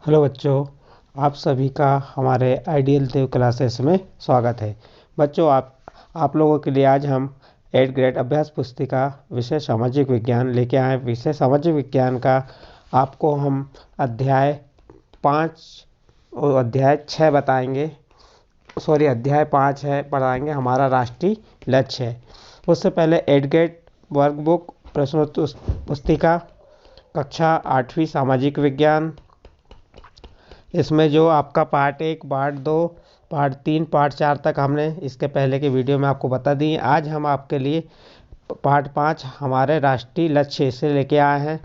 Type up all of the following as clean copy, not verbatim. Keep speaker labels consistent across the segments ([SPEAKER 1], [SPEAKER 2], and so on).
[SPEAKER 1] Hello बच्चों, आप सभी का हमारे आइडियल देव क्लासेस में स्वागत है। बच्चों, आप लोगों के लिए आज हम 8th ग्रेड अभ्यास पुस्तिका विषय सामाजिक विज्ञान लेके आए। विषय सामाजिक विज्ञान का आपको हम अध्याय 5 और अध्याय 6 बताएंगे। अध्याय 5 है पढ़ाएंगे, हमारा राष्ट्रीय लक्ष्य है। उससे पहले 8th ग्रेड वर्कबुक प्रश्नोत्तर पुस्तिका कक्षा 8वीं सामाजिक विज्ञान, इसमें जो आपका पार्ट 1, पार्ट 2, पार्ट 3, पार्ट 4 तक हमने इसके पहले के वीडियो में आपको बता दी। आज हम आपके लिए पार्ट 5 हमारे राष्ट्रीय लक्ष्य से लेके आए हैं।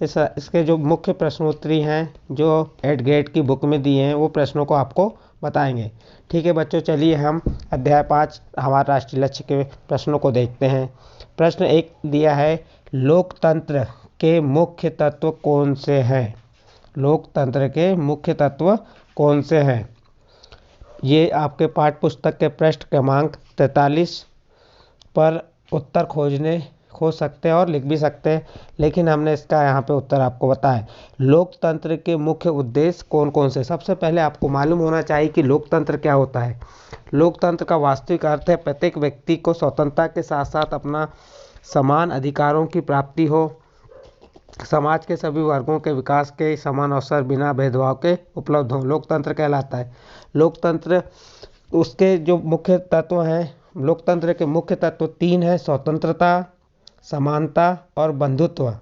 [SPEAKER 1] इसके जो मुख्य प्रश्नोत्तरी हैं जो 8th ग्रेड की बुक में दिए हैं वो प्रश्नों को आपको बताएंगे। ठीक है बच्चों, चलिए हम अध्याय 5 हमारे राष्ट्रीय लक्ष्य के प्रश्नों को देखते हैं। प्रश्न 1 दिया है, लोकतंत्र के मुख्य तत्व कौन से हैं? लोकतंत्र के मुख्य तत्व कौन से हैं? ये आपके पाठ्य पुस्तक के पृष्ठ क्रमांक 43 पर उत्तर खोज सकते हैं और लिख भी सकते हैं, लेकिन हमने इसका यहाँ पे उत्तर आपको बताया। लोकतंत्र के मुख्य उद्देश्य कौन कौन से? सबसे पहले आपको मालूम होना चाहिए कि लोकतंत्र क्या होता है। लोकतंत्र का वास्तविक अर्थ है प्रत्येक व्यक्ति को स्वतंत्रता के साथ साथ अपना समान अधिकारों की प्राप्ति हो, समाज के सभी वर्गों के विकास के समान अवसर बिना भेदभाव के उपलब्ध हों, लोकतंत्र कहलाता है। लोकतंत्र उसके जो मुख्य तत्व हैं, लोकतंत्र के मुख्य तत्व 3 हैं: स्वतंत्रता, समानता और बंधुत्व।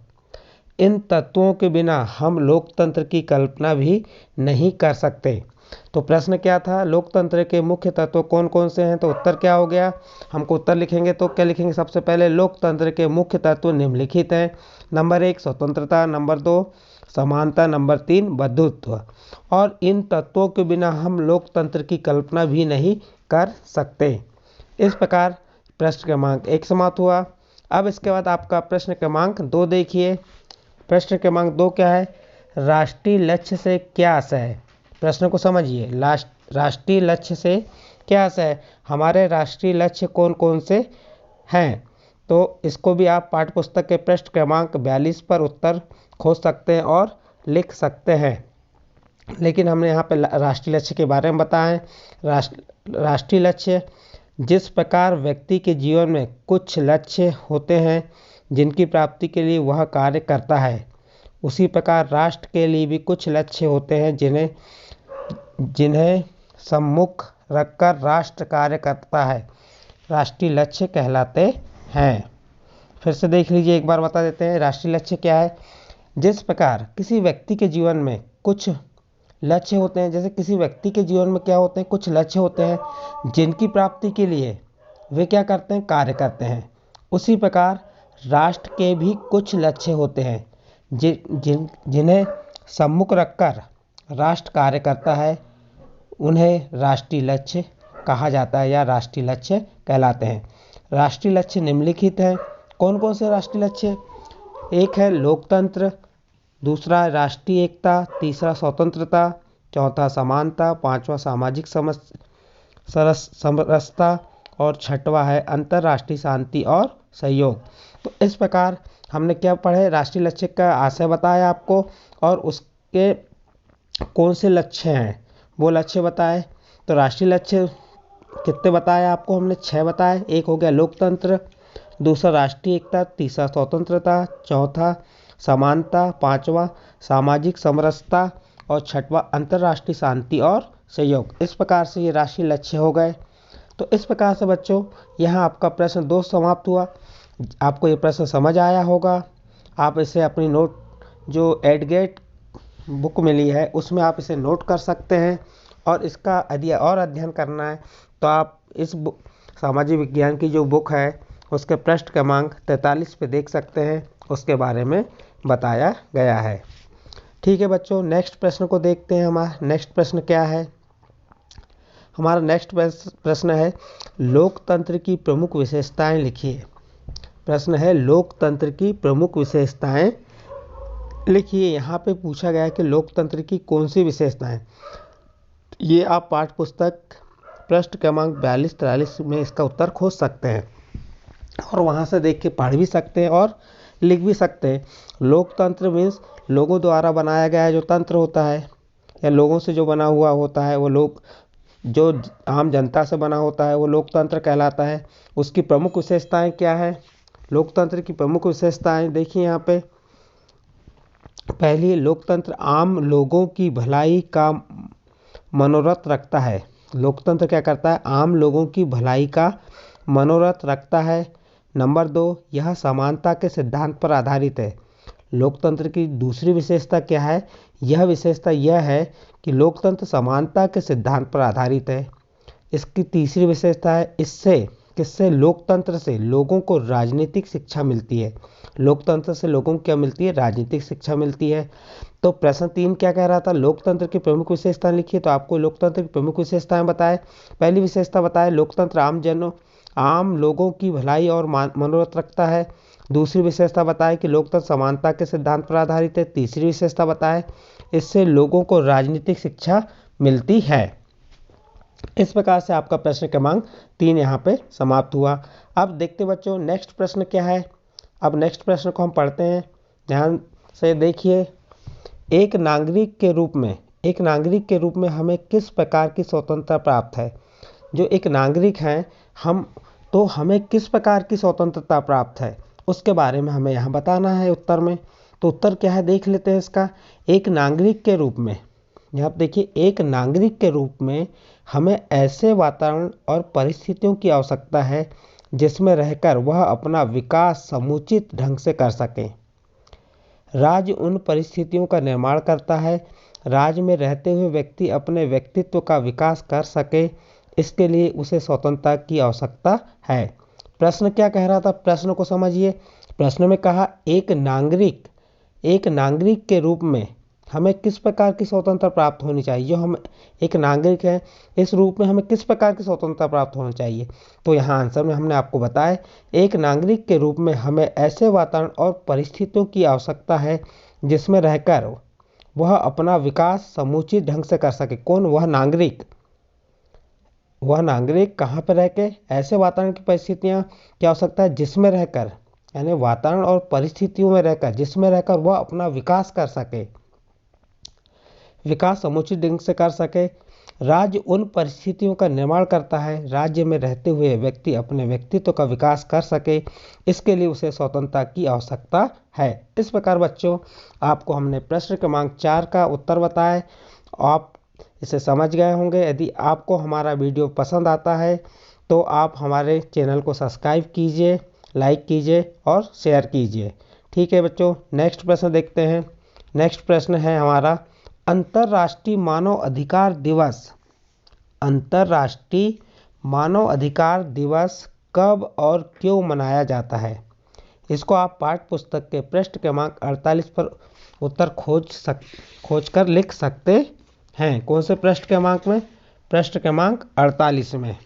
[SPEAKER 1] इन तत्वों के बिना हम लोकतंत्र की कल्पना भी नहीं कर सकते। तो प्रश्न क्या था? लोकतंत्र के मुख्य तत्व कौन कौन से हैं? तो उत्तर क्या हो गया? हमको उत्तर लिखेंगे तो क्या लिखेंगे? सबसे पहले लोकतंत्र के मुख्य तत्व निम्नलिखित हैं। नंबर 1 स्वतंत्रता, नंबर 2 समानता, नंबर 3 बंधुत्व। और इन तत्वों के बिना हम लोकतंत्र की कल्पना भी नहीं कर सकते। इस प्रकार प्रश्न क्रमांक 1 समाप्त हुआ। अब इसके बाद आपका प्रश्न क्रमांक 2 देखिए। प्रश्न क्रमांक 2 क्या है? राष्ट्रीय लक्ष्य से क्या आशय है? प्रश्न को समझिए, राष्ट्रीय लक्ष्य से क्या आशय है? हमारे राष्ट्रीय लक्ष्य कौन कौन से हैं? तो इसको भी आप पाठ्य पुस्तक के पृष्ठ क्रमांक 42 पर उत्तर खोज सकते हैं और लिख सकते हैं। लेकिन हमने यहाँ पे राष्ट्रीय लक्ष्य के बारे में बताया है। राष्ट्रीय लक्ष्य, जिस प्रकार व्यक्ति के जीवन में कुछ लक्ष्य होते हैं जिनकी प्राप्ति के लिए वह कार्य करता है, उसी प्रकार राष्ट्र के लिए भी कुछ लक्ष्य होते हैं जिन्हें सम्मुख रखकर राष्ट्र कार्य करता है, राष्ट्रीय लक्ष्य कहलाते हैं। फिर से देख लीजिए, एक बार बता देते हैं राष्ट्रीय लक्ष्य क्या है। जिस प्रकार किसी व्यक्ति के जीवन में कुछ लक्ष्य होते हैं, जैसे किसी व्यक्ति के जीवन में क्या होते हैं? कुछ लक्ष्य होते हैं जिनकी प्राप्ति के लिए वे क्या करते हैं? कार्य करते हैं। उसी प्रकार राष्ट्र के भी कुछ लक्ष्य होते हैं जिन्हें सम्मुख रखकर राष्ट्र कार्य करता है, उन्हें राष्ट्रीय लक्ष्य कहा जाता है या राष्ट्रीय लक्ष्य कहलाते हैं। राष्ट्रीय लक्ष्य निम्नलिखित हैं। कौन कौन से राष्ट्रीय लक्ष्य? एक है लोकतंत्र, दूसरा राष्ट्रीय एकता, तीसरा स्वतंत्रता, चौथा समानता, पांचवा सामाजिक समरसता और छठवा है अंतर्राष्ट्रीय शांति और सहयोग। तो इस प्रकार हमने क्या पढ़े? राष्ट्रीय लक्ष्य का आशय बताया आपको और उसके कौन से लक्ष्य हैं वो लक्ष्य बताए। तो राष्ट्रीय लक्ष्य कितने बताए आपको? हमने 6 बताए। एक हो गया लोकतंत्र, दूसरा राष्ट्रीय एकता, तीसरा स्वतंत्रता, चौथा समानता, पांचवा सामाजिक समरसता और छठवा अंतर्राष्ट्रीय शांति और सहयोग। इस प्रकार से ये राष्ट्रीय लक्ष्य हो गए। तो इस प्रकार से बच्चों यहाँ आपका प्रश्न 2 समाप्त हुआ। आपको ये प्रश्न समझ आया होगा। आप इसे अपनी नोट जो 8th ग्रेड बुक मिली है उसमें आप इसे नोट कर सकते हैं, और इसका यदि और अध्ययन करना है तो आप इस सामाजिक विज्ञान की जो बुक है उसके पृष्ठ क्रमांक 43 पे देख सकते हैं, उसके बारे में बताया गया है। ठीक है बच्चों, नेक्स्ट प्रश्न को देखते हैं। हमारा नेक्स्ट प्रश्न क्या है? हमारा नेक्स्ट प्रश्न है, लोकतंत्र की प्रमुख विशेषताएं लिखिए। प्रश्न है लोकतंत्र की प्रमुख विशेषताएं लिखिए। यहाँ पे पूछा गया है कि लोकतंत्र की कौन सी विशेषताएं। ये आप पाठ्य पुस्तक पृष्ठ क्रमांक 42-43 में इसका उत्तर खोज सकते हैं और वहाँ से देख के पढ़ भी सकते हैं और लिख भी सकते हैं। लोकतंत्र मीन्स लोगों द्वारा बनाया गया जो तंत्र होता है, या लोगों से जो बना हुआ होता है वो लोग जो आम जनता से बना होता है वो लोकतंत्र कहलाता है। उसकी प्रमुख विशेषताएं क्या है? लोकतंत्र की प्रमुख विशेषताएं देखिए यहाँ पे। पहली, लोकतंत्र आम लोगों की भलाई का मनोरथ रखता है। लोकतंत्र क्या करता है? आम लोगों की भलाई का मनोरथ रखता है। नंबर 2, यह समानता के सिद्धांत पर आधारित है। लोकतंत्र की दूसरी विशेषता क्या है? यह विशेषता यह है कि लोकतंत्र समानता के सिद्धांत पर आधारित है। इसकी तीसरी विशेषता है, इससे किससे? लोकतंत्र से लोगों को राजनीतिक शिक्षा मिलती है। लोकतंत्र से लोगों को क्या मिलती है? राजनीतिक शिक्षा मिलती है। तो प्रश्न 3 क्या कह रहा था? लोकतंत्र की प्रमुख विशेषताएं लिखिए। तो आपको लोकतंत्र की प्रमुख विशेषताएं बताए। पहली विशेषता बताए, लोकतंत्र आम लोगों की भलाई और मनोरथ रखता है। दूसरी विशेषता बताए कि लोकतंत्र समानता के सिद्धांत पर आधारित है। तीसरी विशेषता बताए, इससे लोगों को राजनीतिक शिक्षा मिलती है। इस प्रकार से आपका प्रश्न क्रमांक 3 यहाँ पे समाप्त हुआ। अब देखते बच्चों नेक्स्ट प्रश्न क्या है। अब नेक्स्ट प्रश्न को हम पढ़ते हैं, ध्यान से देखिए। एक नागरिक के रूप में हमें किस प्रकार की स्वतंत्रता प्राप्त है? जो एक नागरिक हैं हम, तो हमें किस प्रकार की स्वतंत्रता प्राप्त है उसके बारे में हमें यहाँ बताना है उत्तर में। तो उत्तर क्या है देख लेते हैं इसका। एक नागरिक के रूप में, यहाँ पे देखिए, एक नागरिक के रूप में हमें ऐसे वातावरण और परिस्थितियों की आवश्यकता है जिसमें रहकर वह अपना विकास समुचित ढंग से कर सके। राज्य उन परिस्थितियों का निर्माण करता है। राज्य में रहते हुए व्यक्ति अपने व्यक्तित्व का विकास कर सके, इसके लिए उसे स्वतंत्रता की आवश्यकता है। प्रश्न क्या कह रहा था? प्रश्न को समझिए। प्रश्न में कहा एक नागरिक के रूप में हमें किस प्रकार की स्वतंत्रता प्राप्त होनी चाहिए। जो हम एक नागरिक हैं, इस रूप में हमें किस प्रकार की स्वतंत्रता प्राप्त होनी चाहिए। तो यहाँ आंसर में हमने आपको बताया, एक नागरिक के रूप में हमें ऐसे वातावरण और परिस्थितियों की आवश्यकता है जिसमें रहकर वह अपना विकास समुचित ढंग से कर सके। कौन? वह नागरिक। वह नागरिक कहाँ पर रह के? ऐसे वातावरण की परिस्थितियाँ की आवश्यकता है जिसमें रहकर, यानी वातावरण और परिस्थितियों में रहकर, जिसमें रहकर वह अपना विकास कर सके, विकास समुचित ढंग से कर सके। राज्य उन परिस्थितियों का निर्माण करता है, राज्य में रहते हुए व्यक्ति अपने व्यक्तित्व का विकास कर सके, इसके लिए उसे स्वतंत्रता की आवश्यकता है। इस प्रकार बच्चों आपको हमने प्रश्न क्रमांक 4 का उत्तर बताया। आप इसे समझ गए होंगे। यदि आपको हमारा वीडियो पसंद आता है तो आप हमारे चैनल को सब्सक्राइब कीजिए, लाइक कीजिए और शेयर कीजिए। ठीक है बच्चों, नेक्स्ट प्रश्न देखते हैं। नेक्स्ट प्रश्न है हमारा, अंतर्राष्ट्रीय मानव अधिकार दिवस। अंतर्राष्ट्रीय मानव अधिकार दिवस कब और क्यों मनाया जाता है? इसको आप पाठ्य पुस्तक के पृष्ठ क्रमांक 48 पर उत्तर खोज कर लिख सकते हैं। कौन से पृष्ठ क्रमांक में? पृष्ठ क्रमांक 48 में।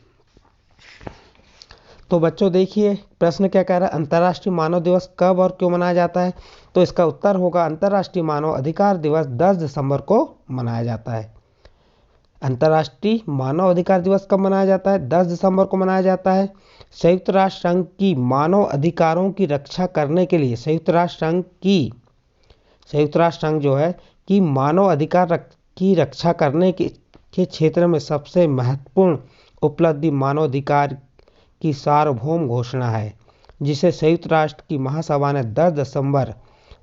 [SPEAKER 1] तो बच्चों देखिए प्रश्न क्या कह रहा है, अंतर्राष्ट्रीय मानव दिवस कब और क्यों मनाया जाता है? तो इसका उत्तर होगा, अंतर्राष्ट्रीय मानव अधिकार दिवस 10 दिसंबर को मनाया जाता है। अंतर्राष्ट्रीय मानव अधिकार दिवस कब मनाया जाता है? 10 दिसंबर को मनाया जाता है। संयुक्त राष्ट्र संघ की मानव अधिकारों की रक्षा करने के लिए, संयुक्त राष्ट्र संघ जो है कि मानव अधिकार की रक्षा करने के क्षेत्र में सबसे महत्वपूर्ण उपलब्धि मानव अधिकार की सार्वभौम घोषणा है, जिसे संयुक्त राष्ट्र की महासभा ने 10 दिसंबर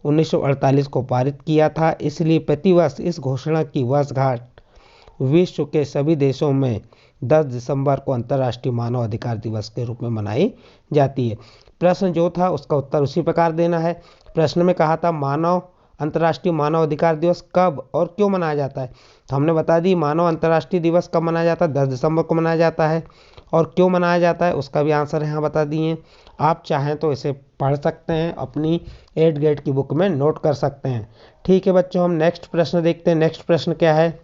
[SPEAKER 1] 1948 को पारित किया था। इसलिए प्रतिवर्ष इस घोषणा की वर्षगांठ विश्व के सभी देशों में 10 दिसंबर को अंतर्राष्ट्रीय मानव अधिकार दिवस के रूप में मनाई जाती है। प्रश्न जो था उसका उत्तर उसी प्रकार देना है। प्रश्न में कहा था अंतर्राष्ट्रीय मानव अधिकार दिवस कब और क्यों मनाया जाता है। तो हमने बता दी मानव अंतर्राष्ट्रीय दिवस कब मनाया जाता है, 10 दिसंबर को मनाया जाता है। और क्यों मनाया जाता है उसका भी आंसर यहाँ बता दिए। आप चाहें तो इसे पढ़ सकते हैं, अपनी 8th ग्रेड की बुक में नोट कर सकते हैं। ठीक है बच्चों, हम नेक्स्ट प्रश्न देखते हैं। नेक्स्ट प्रश्न क्या है?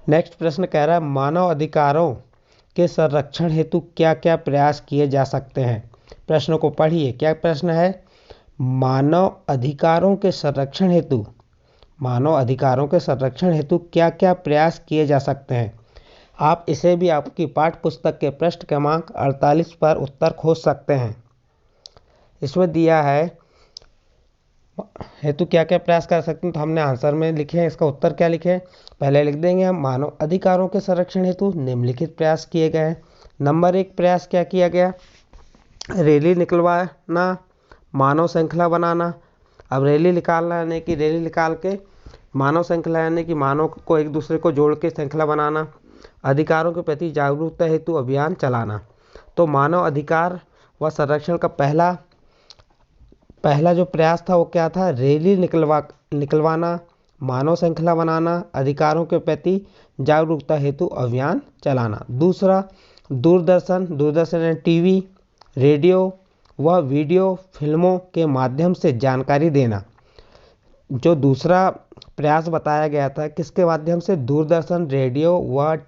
[SPEAKER 1] नेक्स्ट प्रश्न कह रहा है, मानव अधिकारों के संरक्षण हेतु क्या क्या प्रयास किए जा सकते हैं? प्रश्न को पढ़िए। क्या प्रश्न है? मानव अधिकारों के संरक्षण हेतु क्या क्या प्रयास किए जा सकते हैं? आप इसे भी आपकी पाठ्य पुस्तक के पृष्ठ क्रमांक 48 पर उत्तर खोज सकते हैं। इसमें दिया है हेतु क्या क्या प्रयास कर सकते हैं, तो हमने आंसर में लिखे हैं। इसका उत्तर क्या लिखे हैं, पहले लिख देंगे हम, मानव अधिकारों के संरक्षण हेतु निम्नलिखित प्रयास किए गए हैं। नंबर 1 प्रयास क्या किया गया, रैली निकलवाना, मानव श्रृंखला बनाना। अब रैली निकालना यानी कि रैली निकाल के मानव श्रृंखला यानी कि मानव को एक दूसरे को जोड़ के श्रृंखला बनाना। अधिकारों के प्रति जागरूकता हेतु अभियान चलाना। तो मानव अधिकार व संरक्षण का पहला जो प्रयास था वो क्या था, रैली निकलवाना, मानव श्रृंखला बनाना, अधिकारों के प्रति जागरूकता हेतु अभियान चलाना। दूसरा, दूरदर्शन यानी टीवी, रेडियो व वीडियो फिल्मों के माध्यम से जानकारी देना। जो दूसरा प्रयास बताया गया था किसके माध्यम से, दूरदर्शन, रेडियो व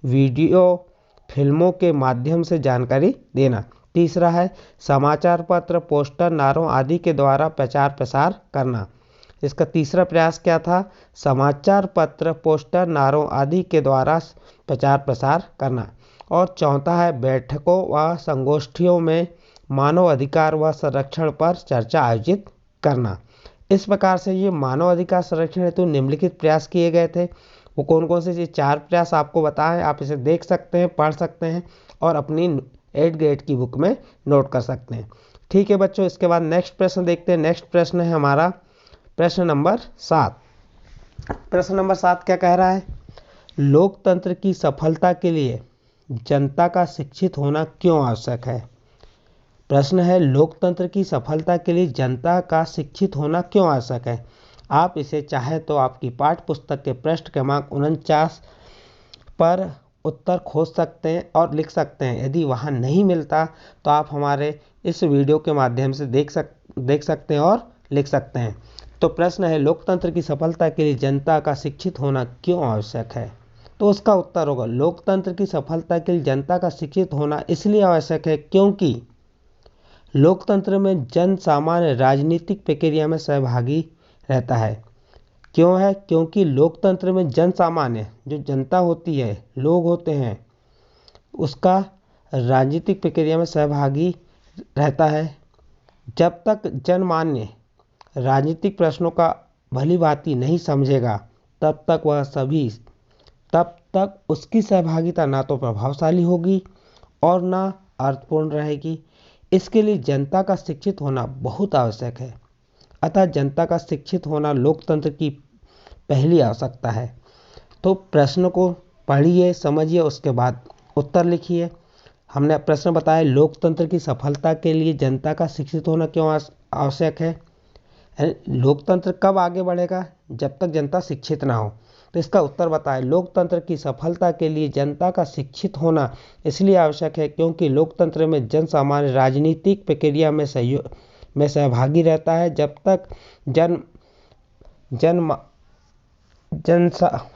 [SPEAKER 1] वीडियो फिल्मों के माध्यम से जानकारी देना। तीसरा है समाचार पत्र, पोस्टर, नारों आदि के द्वारा प्रचार प्रसार करना। इसका तीसरा प्रयास क्या था, समाचार पत्र, पोस्टर, नारों आदि के द्वारा प्रचार प्रसार करना। और चौथा है बैठकों व संगोष्ठियों में मानव अधिकार व संरक्षण पर चर्चा आयोजित करना। इस प्रकार से ये मानव अधिकार संरक्षण हेतु निम्नलिखित प्रयास किए गए थे। वो कौन कौन से, ये 4 प्रयास आपको बताएं, आप इसे देख सकते हैं, पढ़ सकते हैं और अपनी 8th ग्रेड की बुक में नोट कर सकते हैं। ठीक है बच्चों, इसके बाद नेक्स्ट प्रश्न देखते हैं। नेक्स्ट प्रश्न है हमारा प्रश्न नंबर 7। प्रश्न नंबर 7 क्या कह रहा है, लोकतंत्र की सफलता के लिए जनता का शिक्षित होना क्यों आवश्यक है। प्रश्न है, लोकतंत्र की सफलता के लिए जनता का शिक्षित होना क्यों आवश्यक है। आप इसे चाहे तो आपकी पाठ्य पुस्तक के पृष्ठ क्रमांक 49 पर उत्तर खोज सकते हैं और लिख सकते हैं। यदि वहाँ नहीं मिलता तो आप हमारे इस वीडियो के माध्यम से देख सकते हैं और लिख सकते हैं। तो प्रश्न है, लोकतंत्र की सफलता के लिए जनता का शिक्षित होना क्यों आवश्यक है। तो उसका उत्तर होगा, लोकतंत्र की सफलता के लिए जनता का शिक्षित होना इसलिए आवश्यक है क्योंकि लोकतंत्र में जन सामान्य राजनीतिक प्रक्रिया में सहभागी रहता है। क्यों है, क्योंकि लोकतंत्र में जन सामान्य जो जनता होती है, लोग होते हैं, उसका राजनीतिक प्रक्रिया में सहभागी रहता है। जब तक जनमान्य राजनीतिक प्रश्नों का भली भांति नहीं समझेगा तब तक उसकी सहभागिता ना तो प्रभावशाली होगी और ना अर्थपूर्ण रहेगी। इसके लिए जनता का शिक्षित होना बहुत आवश्यक है। अतः जनता का शिक्षित होना लोकतंत्र की पहली आवश्यकता है। तो प्रश्न को पढ़िए, समझिए, उसके बाद उत्तर लिखिए। हमने प्रश्न बताया, लोकतंत्र की सफलता के लिए जनता का शिक्षित होना क्यों आवश्यक है। लोकतंत्र कब आगे बढ़ेगा, जब तक जनता शिक्षित ना हो। तो इसका उत्तर बताएं, लोकतंत्र की सफलता के लिए जनता का शिक्षित होना इसलिए आवश्यक है क्योंकि लोकतंत्र में जन सामान्य राजनीतिक प्रक्रिया में सहभागी रहता है। जब तक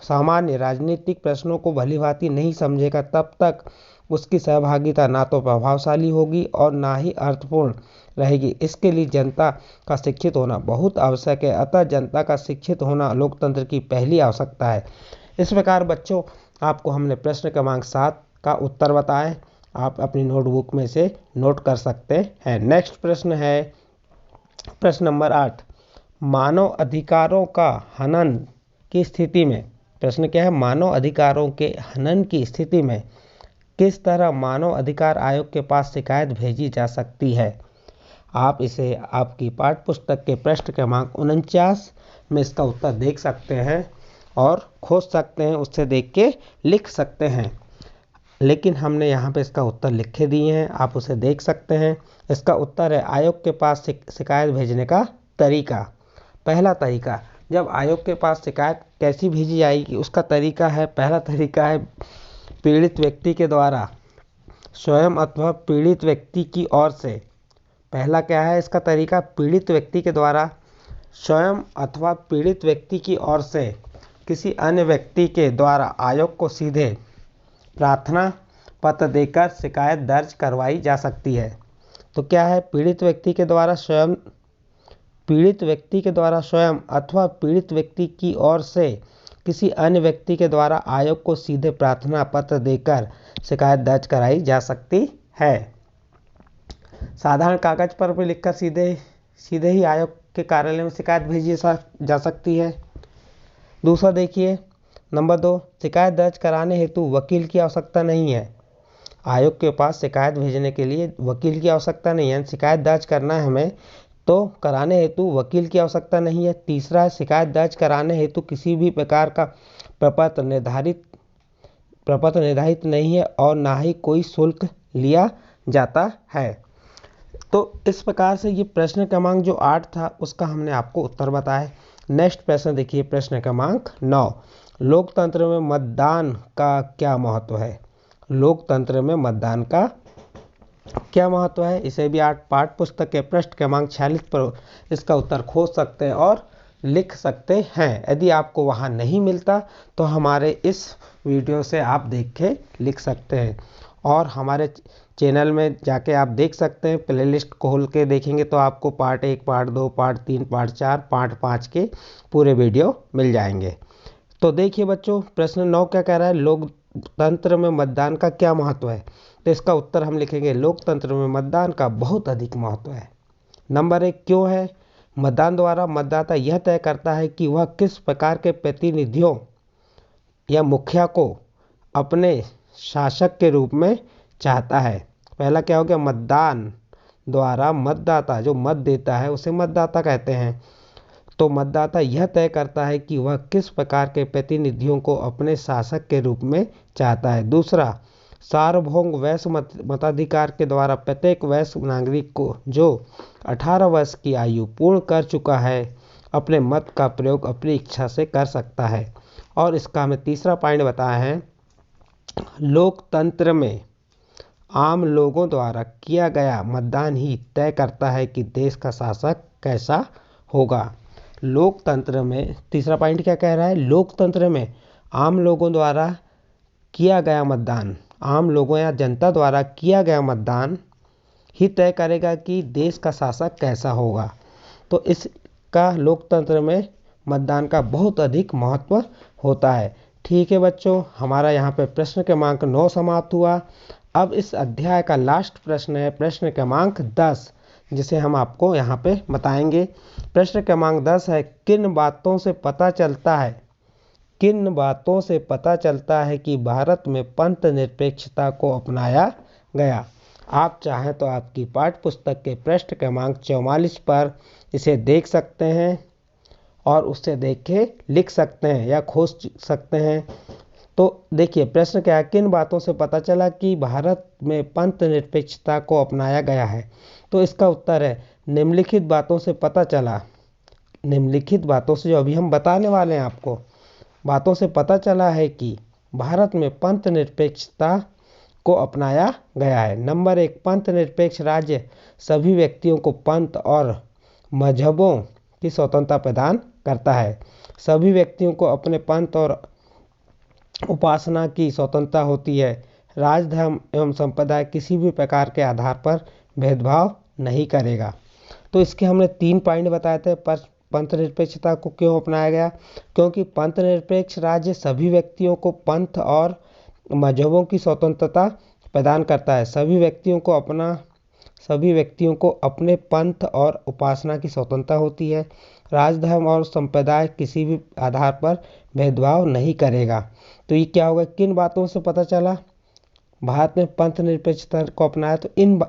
[SPEAKER 1] सामान्य राजनीतिक प्रश्नों को भलीभांति नहीं समझेगा तब तक उसकी सहभागिता ना तो प्रभावशाली होगी और ना ही अर्थपूर्ण रहेगी। इसके लिए जनता का शिक्षित होना बहुत आवश्यक है। अतः जनता का शिक्षित होना लोकतंत्र की पहली आवश्यकता है। इस प्रकार बच्चों, आपको हमने प्रश्न क्रमांक 7 का उत्तर बताएं, आप अपनी नोटबुक में से नोट कर सकते हैं। नेक्स्ट प्रश्न है प्रश्न नंबर 8, मानव अधिकारों का हनन की स्थिति में। प्रश्न क्या है, मानव अधिकारों के हनन की स्थिति में किस तरह मानव अधिकार आयोग के पास शिकायत भेजी जा सकती है। आप इसे आपकी पाठ्य पुस्तक के पृष्ठ क्रमांक 49 में इसका उत्तर देख सकते हैं और खोज सकते हैं, उससे देख के लिख सकते हैं। लेकिन हमने यहाँ पे इसका उत्तर लिखे दिए हैं, आप उसे देख सकते हैं। इसका उत्तर है, आयोग के पास शिकायत भेजने का तरीका। पहला तरीका, जब आयोग के पास शिकायत कैसी भेजी जाएगी उसका तरीका है, पहला तरीका है पीड़ित व्यक्ति के द्वारा स्वयं अथवा पीड़ित व्यक्ति की ओर से। पहला क्या है इसका तरीका, पीड़ित व्यक्ति के द्वारा स्वयं अथवा पीड़ित व्यक्ति की ओर से किसी अन्य व्यक्ति के द्वारा आयोग को सीधे प्रार्थना पत्र देकर शिकायत दर्ज करवाई जा सकती है। तो क्या है, पीड़ित व्यक्ति के द्वारा स्वयं अथवा पीड़ित व्यक्ति की ओर से किसी अन्य व्यक्ति के द्वारा आयोग को सीधे प्रार्थना पत्र देकर शिकायत दर्ज कराई जा सकती है। साधारण कागज पर भी लिखकर सीधे ही आयोग के कार्यालय में शिकायत भेजी जा सकती है। दूसरा देखिए, नंबर 2, शिकायत दर्ज कराने हेतु वकील की आवश्यकता नहीं है। आयोग के पास शिकायत भेजने के लिए वकील की आवश्यकता नहीं है। शिकायत दर्ज करना है हमें तो कराने हेतु वकील की आवश्यकता नहीं है। तीसरा, शिकायत दर्ज कराने हेतु किसी भी प्रकार का प्रपत्र निर्धारित नहीं है और ना ही कोई शुल्क लिया जाता है। तो इस प्रकार से ये प्रश्न क्रमांक जो 8 था उसका हमने आपको उत्तर बताया। नेक्स्ट प्रश्न देखिए, प्रश्न क्रमांक 9, लोकतंत्र में मतदान का क्या महत्व है। लोकतंत्र में मतदान का क्या महत्व है, इसे भी आप पाठ्य पुस्तक के पृष्ठ क्रमांक 46 पर इसका उत्तर खोज सकते हैं और लिख सकते हैं। यदि आपको वहाँ नहीं मिलता तो हमारे इस वीडियो से आप देख के लिख सकते हैं और हमारे चैनल में जाके आप देख सकते हैं। प्लेलिस्ट खोल के देखेंगे तो आपको part 1, part 2, part 3, part 4, part 5 के पूरे वीडियो मिल जाएंगे। तो देखिए बच्चों, प्रश्न 9 क्या कह रहा है, लोकतंत्र में मतदान का क्या महत्व है। तो इसका उत्तर हम लिखेंगे, लोकतंत्र में मतदान का बहुत अधिक महत्व है। नंबर 1, क्यों है। मतदान द्वारा मतदाता यह तय करता है कि वह किस प्रकार के प्रतिनिधियों या मुखिया को अपने शासक के रूप में चाहता है। पहला क्या हो गया, मतदान द्वारा मतदाता जो मत देता है उसे मतदाता कहते हैं। तो मतदाता यह तय करता है कि वह किस प्रकार के प्रतिनिधियों को अपने शासक के रूप में चाहता है। दूसरा, सार्वभौम वयस्क मताधिकार के द्वारा प्रत्येक वयस्क नागरिक को जो 18 वर्ष की आयु पूर्ण कर चुका है अपने मत का प्रयोग अपनी इच्छा से कर सकता है। और इसका हमें तीसरा पॉइंट बताया है, लोकतंत्र में आम लोगों द्वारा किया गया मतदान ही तय करता है कि देश का शासक कैसा होगा। लोकतंत्र में तीसरा पॉइंट क्या कह रहा है, लोकतंत्र में आम लोगों द्वारा किया गया मतदान, आम लोगों या जनता द्वारा किया गया मतदान ही तय करेगा कि देश का शासक कैसा होगा। तो इसका लोकतंत्र में मतदान का बहुत अधिक महत्व होता है। ठीक है बच्चों, हमारा यहाँ पे प्रश्न क्रमांक 9 समाप्त हुआ। अब इस अध्याय का लास्ट प्रश्न है प्रश्न क्रमांक 10, जिसे हम आपको यहाँ पे बताएंगे। प्रश्न क्रमांक 10 है, किन बातों से पता चलता है कि भारत में पंथ निरपेक्षता को अपनाया गया। आप चाहें तो आपकी पाठ्य पुस्तक के पृष्ठ क्रमांक 44 पर इसे देख सकते हैं और उससे देख के लिख सकते हैं या खोज सकते हैं। तो देखिए प्रश्न क्या है, किन बातों से पता चला कि भारत में पंथ निरपेक्षता को अपनाया गया है। तो इसका उत्तर है, निम्नलिखित बातों से पता चला, निम्नलिखित बातों से जो अभी हम बताने वाले हैं आपको, बातों से पता चला है कि भारत में पंथ निरपेक्षता को अपनाया गया है। नंबर 1, पंथ निरपेक्ष राज्य सभी व्यक्तियों को पंथ और मजहबों की स्वतंत्रता प्रदान करता है। सभी व्यक्तियों को अपने पंथ और उपासना की स्वतंत्रता होती है। राज, धर्म एवं संप्रदाय किसी भी प्रकार के आधार पर भेदभाव नहीं करेगा। तो इसके हमने 3 पॉइंट बताए थे। पंथ निरपेक्षता को क्यों अपनाया गया, क्योंकि पंथ निरपेक्ष राज्य सभी व्यक्तियों को पंथ और मजहबों की स्वतंत्रता प्रदान करता है। सभी व्यक्तियों को अपने पंथ और उपासना की स्वतंत्रता होती है। राज, धर्म और संप्रदाय किसी भी आधार पर भेदभाव नहीं करेगा। तो ये क्या होगा, किन बातों से पता चला भारत में पंथ निरपेक्षता को अपनाया। तो इन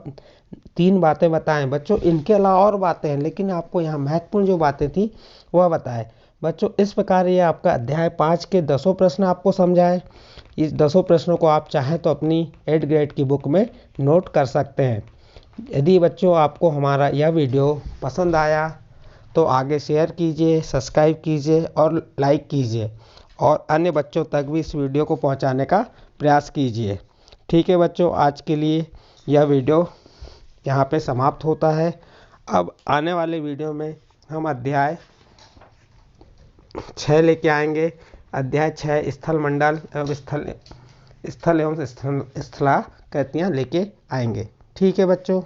[SPEAKER 1] 3 बातें बताएं बच्चों। इनके अलावा और बातें हैं लेकिन आपको यहाँ महत्वपूर्ण जो बातें थी वह बताएं बच्चों। इस प्रकार ये आपका अध्याय 5 के 10 प्रश्न आपको समझाए। इस 10 प्रश्नों को आप चाहें तो अपनी 8th ग्रेड की बुक में नोट कर सकते हैं। यदि बच्चों आपको हमारा यह वीडियो पसंद आया तो आगे शेयर कीजिए, सब्सक्राइब कीजिए और लाइक कीजिए और अन्य बच्चों तक भी इस वीडियो को पहुंचाने का प्रयास कीजिए। ठीक है बच्चों, आज के लिए यह वीडियो यहाँ पे समाप्त होता है। अब आने वाले वीडियो में हम अध्याय 6 लेके आएंगे। अध्याय 6 स्थल मंडल एवं स्थल एवं स्थलाकृतियाँ लेके आएंगे। ठीक है बच्चों।